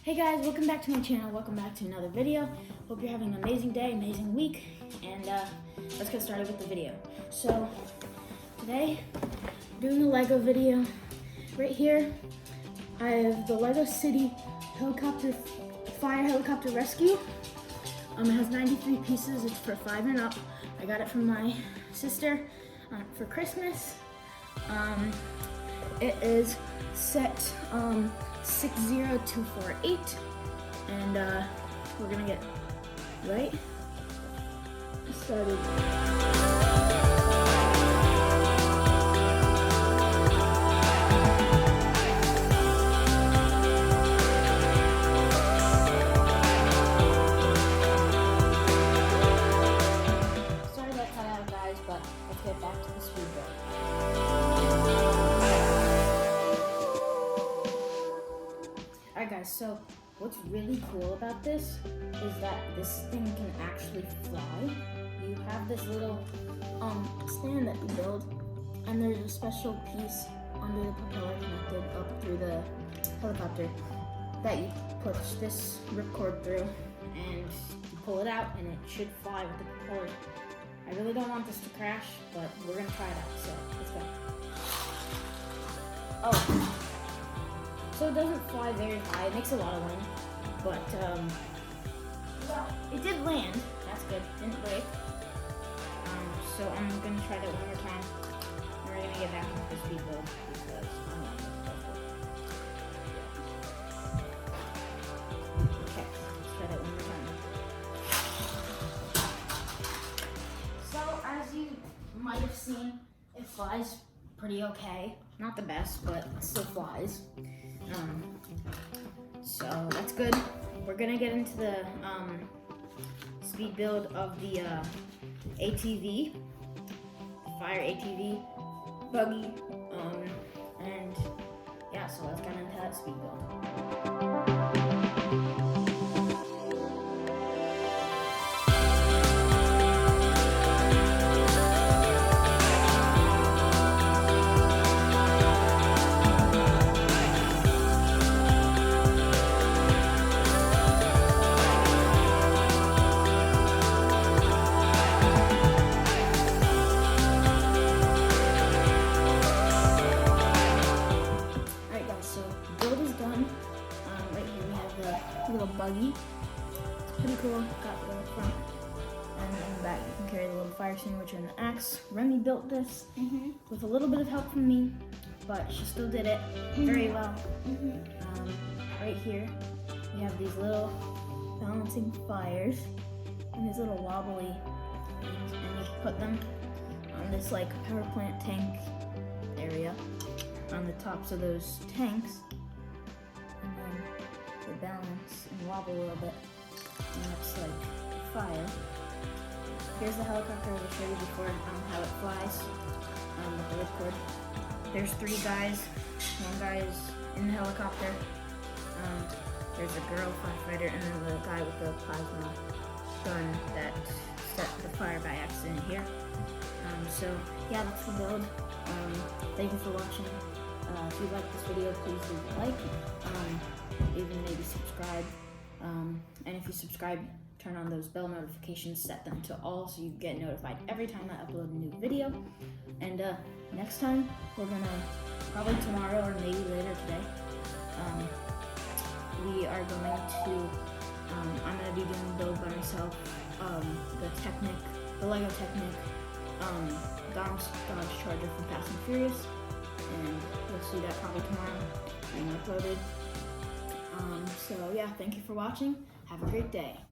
Hey guys, welcome back to my channel. Welcome back to another video. Hope you're having an amazing day, amazing week, and let's get started with the video. So today, doing a Lego video. Right here, I have the Lego City fire helicopter rescue. It has 93 pieces. It's for 5 and up. I got it from my sister for Christmas. It is set 60248, and we're gonna get right started. Sorry about cut out, guys, but let's get back to the speed build. Alright guys, so what's really cool about this is that this thing can actually fly. You have this little stand that you build, and there's a special piece under the propeller connected up through the helicopter that you push this ripcord through, and you pull it out, and it should fly with the propeller. I really don't want this to crash, but we're gonna try it out, so let's go. Oh. So it doesn't fly very high, it makes a lot of wind, but well, it did land, that's good, didn't break. So I'm gonna try that one more time, and we're gonna get back into the speed build, because I'm not gonna okay, let's try that one more time. So as you might have seen, it flies pretty okay. Not the best, but it still flies. So that's good. We're gonna get into the speed build of the ATV, fire ATV buggy, and yeah, so let's get into that speed build. Little buggy. It's pretty cool. Got the front and in the back you can carry the little fire extinguisher and the axe. Remy built this with a little bit of help from me, but she still did it very well. Right here we have these little balancing fires and these little wobbly things, and you put them on this like power plant tank area on the tops of those tanks, and then they balance and wobble a little bit, and that's like fire. Here's the helicopter I showed you before, how it flies with the ripcord. There's 3 guys. One guy's in the helicopter. There's a girl firefighter, and then the guy with the plasma gun that set the fire by accident here. So yeah, that's the build. Thank you for watching. If you like this video, please leave a like. Even maybe subscribe, and if you subscribe, turn on those bell notifications, set them to all so you get notified every time I upload a new video. And next time, we're gonna, probably tomorrow or maybe later today, we are going to, I'm gonna be doing the build by myself, the Lego Technic, Dodge Charger from Fast and Furious, and you'll see that probably tomorrow being uploaded. So yeah, thank you for watching. Have a great day.